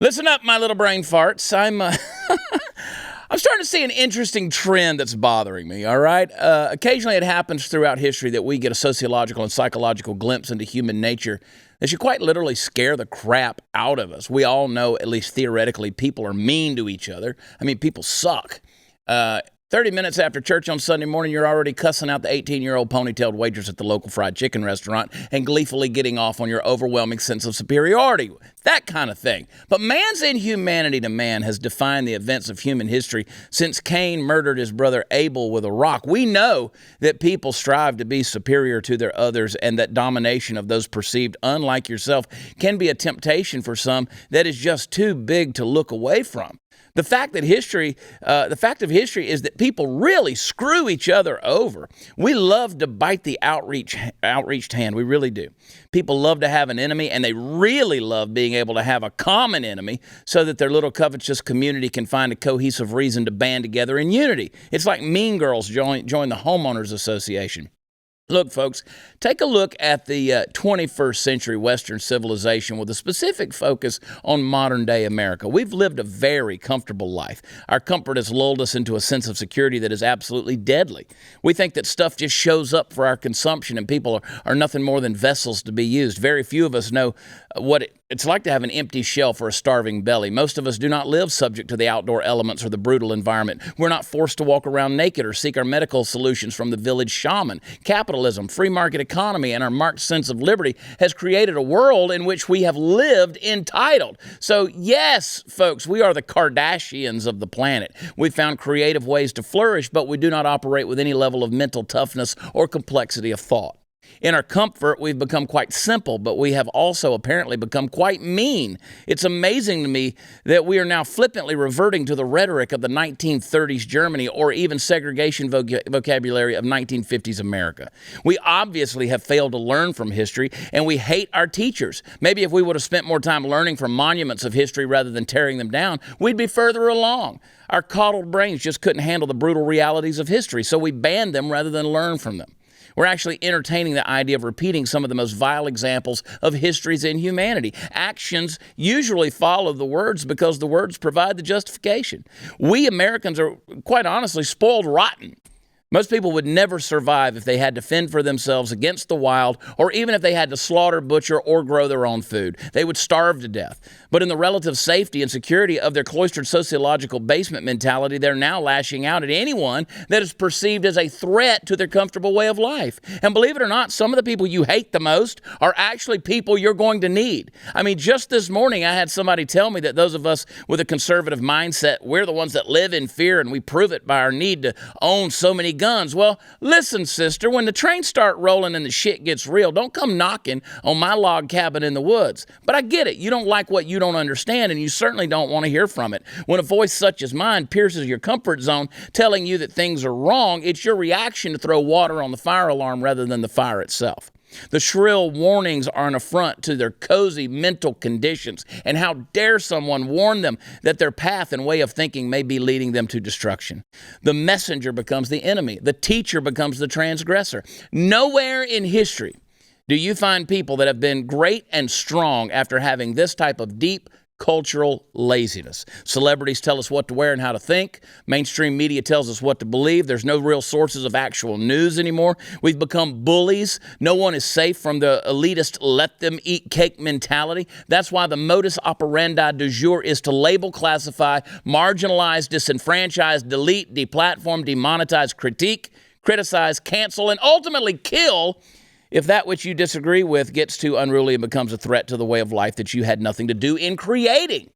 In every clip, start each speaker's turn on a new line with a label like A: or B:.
A: Listen up, my little brain farts. I'm starting to see an interesting trend that's bothering me, all right? Occasionally it happens throughout history that we get a sociological and psychological glimpse into human nature that should quite literally scare the crap out of us. We all know, at least theoretically, people are mean to each other. I mean, people suck. 30 minutes after church on Sunday morning, you're already cussing out the 18-year-old ponytailed waitress at the local fried chicken restaurant and gleefully getting off on your overwhelming sense of superiority. That kind of thing. But man's inhumanity to man has defined the events of human history since Cain murdered his brother Abel with a rock. We know that people strive to be superior to their others and that domination of those perceived unlike yourself can be a temptation for some that is just too big to look away from. The fact of history is that people really screw each other over. We love to bite the outreached hand. We really do. People love to have an enemy, and they really love being able to have a common enemy so that their little covetous community can find a cohesive reason to band together in unity. It's like Mean Girls join the Homeowners Association. Look, folks, take a look at the 21st century Western civilization with a specific focus on modern-day America. We've lived a very comfortable life. Our comfort has lulled us into a sense of security that is absolutely deadly. We think that stuff just shows up for our consumption and people are nothing more than vessels to be used. Very few of us know what it's like to have an empty shelf or a starving belly. Most of us do not live subject to the outdoor elements or the brutal environment. We're not forced to walk around naked or seek our medical solutions from the village shaman. Capitalism, free market economy, and our marked sense of liberty has created a world in which we have lived entitled. So yes, folks, we are the Kardashians of the planet. We've found creative ways to flourish, but we do not operate with any level of mental toughness or complexity of thought. In our comfort, we've become quite simple, but we have also apparently become quite mean. It's amazing to me that we are now flippantly reverting to the rhetoric of the 1930s Germany or even segregation vocabulary of 1950s America. We obviously have failed to learn from history, and we hate our teachers. Maybe if we would have spent more time learning from monuments of history rather than tearing them down, we'd be further along. Our coddled brains just couldn't handle the brutal realities of history, so we banned them rather than learn from them. We're actually entertaining the idea of repeating some of the most vile examples of history's inhumanity. Actions usually follow the words because the words provide the justification. We Americans are, quite honestly, spoiled rotten. Most people would never survive if they had to fend for themselves against the wild, or even if they had to slaughter, butcher, or grow their own food. They would starve to death. But in the relative safety and security of their cloistered sociological basement mentality, they're now lashing out at anyone that is perceived as a threat to their comfortable way of life. And believe it or not, some of the people you hate the most are actually people you're going to need. I mean, just this morning, I had somebody tell me that those of us with a conservative mindset, we're the ones that live in fear, and we prove it by our need to own so many guns. Well, listen, sister, when the trains start rolling and the shit gets real, don't come knocking on my log cabin in the woods. But I get it. You don't like what you don't understand, and you certainly don't want to hear from it. When a voice such as mine pierces your comfort zone, telling you that things are wrong, it's your reaction to throw water on the fire alarm rather than the fire itself. The shrill warnings are an affront to their cozy mental conditions, and how dare someone warn them that their path and way of thinking may be leading them to destruction. The messenger becomes the enemy. The teacher becomes the transgressor. Nowhere in history do you find people that have been great and strong after having this type of deep cultural laziness. Celebrities tell us what to wear and how to think. Mainstream media tells us what to believe. There's no real sources of actual news anymore. We've become bullies. No one is safe from the elitist let them eat cake mentality. That's why the modus operandi du jour is to label, classify, marginalize, disenfranchise, delete, deplatform, demonetize, critique, criticize, cancel, and ultimately kill if that which you disagree with gets too unruly and becomes a threat to the way of life that you had nothing to do in creating.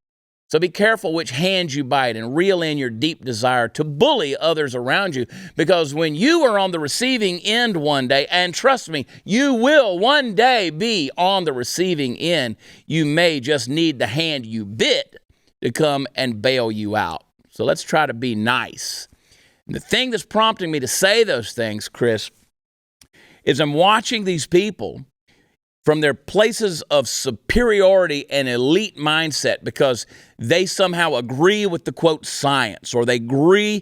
A: So be careful which hand you bite and reel in your deep desire to bully others around you, because when you are on the receiving end one day, and trust me, you will one day be on the receiving end, you may just need the hand you bit to come and bail you out. So let's try to be nice. And the thing that's prompting me to say those things, Chris, is I'm watching these people from their places of superiority and elite mindset because they somehow agree with the, quote, science, or they agree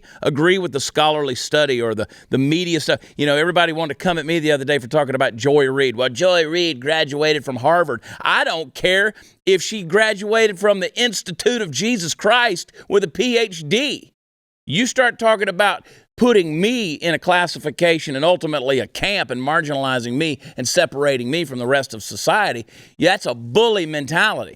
A: with the scholarly study or the media stuff. You know, everybody wanted to come at me the other day for talking about Joy Reid. Well, Joy Reid graduated from Harvard. I don't care if she graduated from the Institute of Jesus Christ with a PhD. You start talking about putting me in a classification and ultimately a camp and marginalizing me and separating me from the rest of society, that's a bully mentality.